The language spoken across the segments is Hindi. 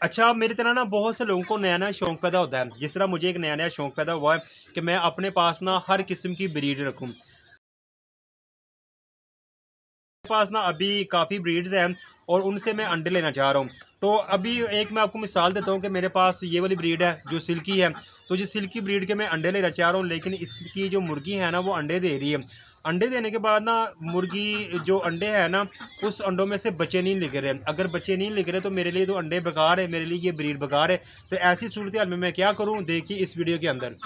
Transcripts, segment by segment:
अच्छा, मेरी तरह ना बहुत से लोगों को नया-नया शौक पैदा होता है। जिस तरह मुझे एक नया-नया शौक पैदा हुआ है कि मैं अपने पास ना हर किस्म की ब्रीड रखूँ। मेरे पास ना अभी काफ़ी ब्रीड्स हैं और उनसे मैं अंडे लेना चाह रहा हूँ। तो अभी एक मैं आपको मिसाल देता हूँ कि मेरे पास ये वाली ब्रीड है जो सिल्की है। तो जिस सिल्की ब्रीड के मैं अंडे लेना चाह रहा हूँ, लेकिन इसकी जो मुर्गी है ना वो अंडे दे रही है। अंडे देने के बाद ना मुर्गी जो अंडे हैं ना, उस अंडों में से बच्चे नहीं निकल रहे। अगर बच्चे नहीं निकल रहे तो मेरे लिए तो अंडे बेकार है, मेरे लिए ये ब्रीड बेकार है। तो ऐसी सूरत हाल में मैं क्या करूँ, देखिए इस वीडियो के अंदर।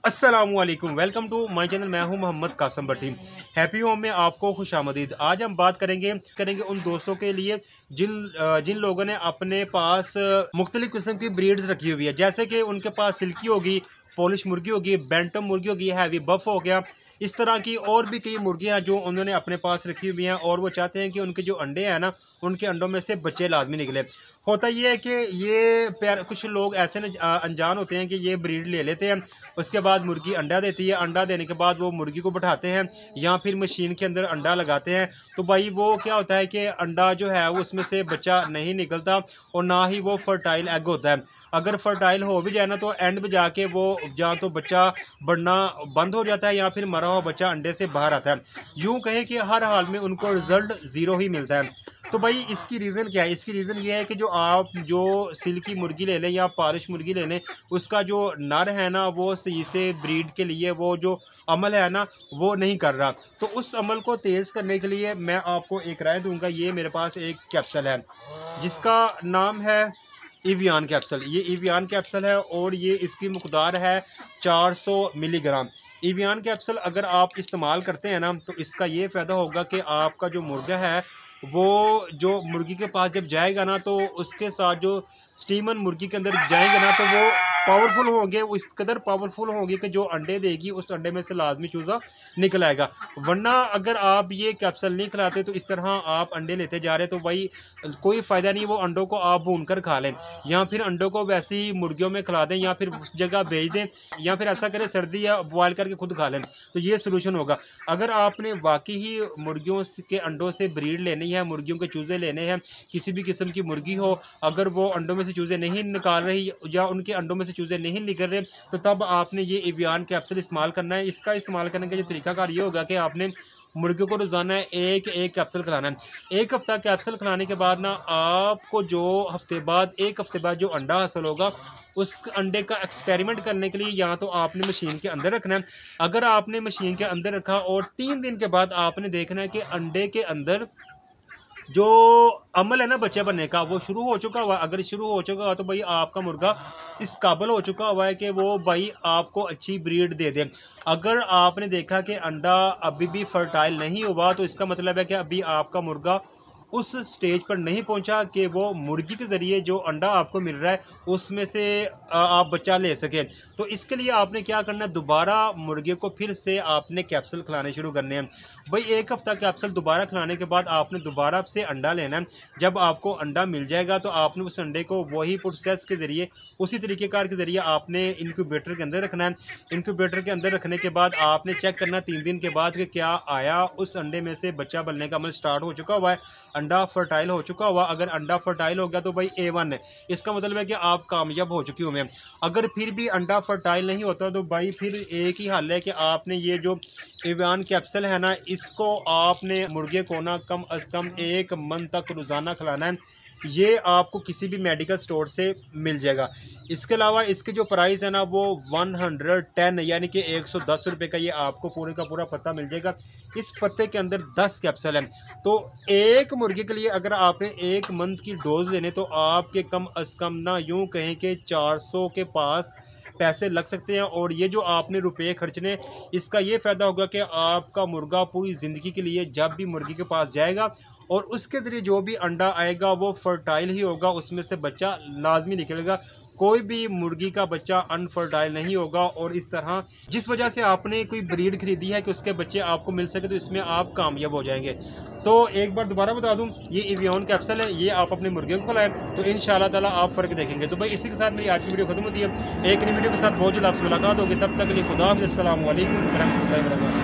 अस्सलामुअलैकुम, वेलकम टू माय चैनल। मैं हूं मोहम्मद कासम भट्टी। हैप्पी होम में आपको खुशामदीद। आज हम बात करेंगे उन दोस्तों के लिए जिन लोगों ने अपने पास मुख्तलिफ किस्म की ब्रीड्स रखी हुई है। जैसे कि उनके पास सिल्की होगी, पॉलिश मुर्गी होगी, बैंटम मुर्गी होगी, हैवी बफ हो गया। इस तरह की और भी कई मुर्गियां हैं जो उन्होंने अपने पास रखी हुई हैं और वो चाहते हैं कि उनके जो अंडे हैं ना, उनके अंडों में से बच्चे लाजमी निकले। होता ये है कि ये कुछ लोग ऐसे अनजान होते हैं कि ये ब्रीड ले लेते हैं। उसके बाद मुर्गी अंडा देती है, अंडा देने के बाद वो मुर्गी को बैठाते हैं या फिर मशीन के अंदर अंडा लगाते हैं। तो भाई वो क्या होता है कि अंडा जो है वो उसमें से बच्चा नहीं निकलता और ना ही वो फर्टाइल एग होता है। अगर फर्टाइल हो भी जाए ना तो एंड में जाके वो या तो बच्चा बढ़ना बंद हो जाता है या फिर मरा हुआ बच्चा अंडे से बाहर आता है। यूँ कहें कि हर हाल में उनको रिजल्ट ज़ीरो ही मिलता है। तो भाई इसकी रीज़न क्या है? इसकी रीज़न ये है कि जो आप जो सिल्की मुर्गी ले लें या पॉलिश मुर्गी ले लें, उसका जो नर है ना वो सही से ब्रीड के लिए वो जो अमल है ना वो नहीं कर रहा। तो उस अमल को तेज़ करने के लिए मैं आपको एक राय दूंगा। ये मेरे पास एक कैप्सूल है जिसका नाम है एवियन कैप्सूल। ये एवियन कैप्सूल है और ये इसकी मकदार है 400 मिलीग्राम। एवियन कैप्सूल अगर आप इस्तेमाल करते हैं ना तो इसका ये फ़ायदा होगा कि आपका जो मुर्गा है वो जो मुर्गी के पास जब जाएगा ना तो उसके साथ जो स्टीमन मुर्गी के अंदर जाएंगे ना तो वो पावरफुल होंगे, वो इस कदर पावरफुल होंगे कि जो अंडे देगी उस अंडे में से लाजमी चूज़ा निकल आएगा। वरना अगर आप ये कैप्सूल नहीं खिलाते तो इस तरह आप अंडे लेते जा रहे तो भाई कोई फ़ायदा नहीं। वो अंडों को आप भून कर खा लें या फिर अंडों को वैसे ही मुर्गियों में खिला दें या फिर उस जगह भेज दें या फिर ऐसा करें सर्दी या बॉयल करके खुद खा लें, तो ये सोल्यूशन होगा। अगर आपने वाकई ही मुर्गियों के अंडों से ब्रीड लेनी है, मुर्गियों के चूज़े लेने हैं, किसी भी किस्म की मुर्गी हो, अगर वो अंडों में से चूज़े नहीं निकाल रही या उनके अंडों में से चूज़े नहीं निकल रहे तो तब आपने ये एवियन कैप्सूल इस्तेमाल करना है। इसका इस्तेमाल करने का जो तरीकाकार ये होगा कि आपने मुर्गियों को रोज़ाना एक कैप्सूल खिलाना है। एक हफ़्ता कैप्सूल खिलाने के बाद ना आपको जो एक हफ़्ते बाद जो अंडा हासिल होगा उस अंडे का एक्सपेरिमेंट करने के लिए या तो आपने मशीन के अंदर रखना है। अगर आपने मशीन के अंदर रखा और 3 दिन के बाद आपने देखना है कि अंडे के अंदर जो अमल है ना बच्चे बनने का वो शुरू हो चुका हुआ। अगर शुरू हो चुका हुआ तो भाई आपका मुर्गा इस काबिल हो चुका हुआ है कि वो भाई आपको अच्छी ब्रीड दे दे। अगर आपने देखा कि अंडा अभी भी फर्टाइल नहीं हुआ तो इसका मतलब है कि अभी आपका मुर्गा उस स्टेज पर नहीं पहुंचा कि वो मुर्गी के ज़रिए जो अंडा आपको मिल रहा है उसमें से आप बच्चा ले सकें। तो इसके लिए आपने क्या करना है, दोबारा मुर्गे को फिर से आपने कैप्सूल खिलाने शुरू करने हैं। भाई एक हफ़्ता कैप्सूल दोबारा खिलाने के बाद आपने दोबारा से अंडा लेना है। जब आपको अंडा मिल जाएगा तो आपने उस अंडे को वही प्रोसेस के ज़रिए उसी तरीक़ेकार के ज़रिए आपने इंक्यूबेटर के अंदर रखना है। इंक्यूबेटर के अंदर रखने के बाद आपने चेक करना 3 दिन के बाद कि क्या आया उस अंडे में से बच्चा बनने का अमल स्टार्ट हो चुका हुआ है, अंडा फर्टाइल हो चुका हुआ। अगर अंडा फर्टाइल हो गया तो भाई A1 है, इसका मतलब है कि आप कामयाब हो चुकी हो। अगर फिर भी अंडा फर्टाइल नहीं होता तो भाई फिर एक ही हल है कि आपने ये जो एवियन कैप्सूल है ना इसको आपने मुर्गे को ना कम अज़ कम 1 मंथ तक रोज़ाना खिलाना है। ये आपको किसी भी मेडिकल स्टोर से मिल जाएगा। इसके अलावा इसके जो प्राइस है ना वो 110 यानी कि 110 रुपये का ये आपको पूरे का पूरा पत्ता मिल जाएगा। इस पत्ते के अंदर 10 कैप्सूल हैं। तो एक मुर्गे के लिए अगर आपने 1 मंथ की डोज लेने तो आपके कम अज़ कम ना यूँ कहें कि 400 के पास पैसे लग सकते हैं। और ये जो आपने रुपए खर्चने, इसका ये फ़ायदा होगा कि आपका मुर्गा पूरी ज़िंदगी के लिए जब भी मुर्गी के पास जाएगा और उसके ज़रिए जो भी अंडा आएगा वो फर्टाइल ही होगा, उसमें से बच्चा लाजमी निकलेगा। कोई भी मुर्गी का बच्चा अनफर्टाइल नहीं होगा। और इस तरह जिस वजह से आपने कोई ब्रीड खरीदी है कि उसके बच्चे आपको मिल सके तो इसमें आप कामयाब हो जाएंगे। तो एक बार दोबारा बता दूं, ये एवियन कैप्सूल है, ये आप अपने मुर्गे को खिलाएं तो इंशाल्लाह ताला आप फ़र्क देखेंगे। तो भाई इसी के साथ मेरी आज की वीडियो खत्म होती है। एक नई वीडियो के साथ बहुत जल्द आपसे मुलाकात होगी। तब तक के लिए खुदा हाफ़िज़। अस्सलामु अलैकुम व रहमतुल्लाहि व बरकातहू।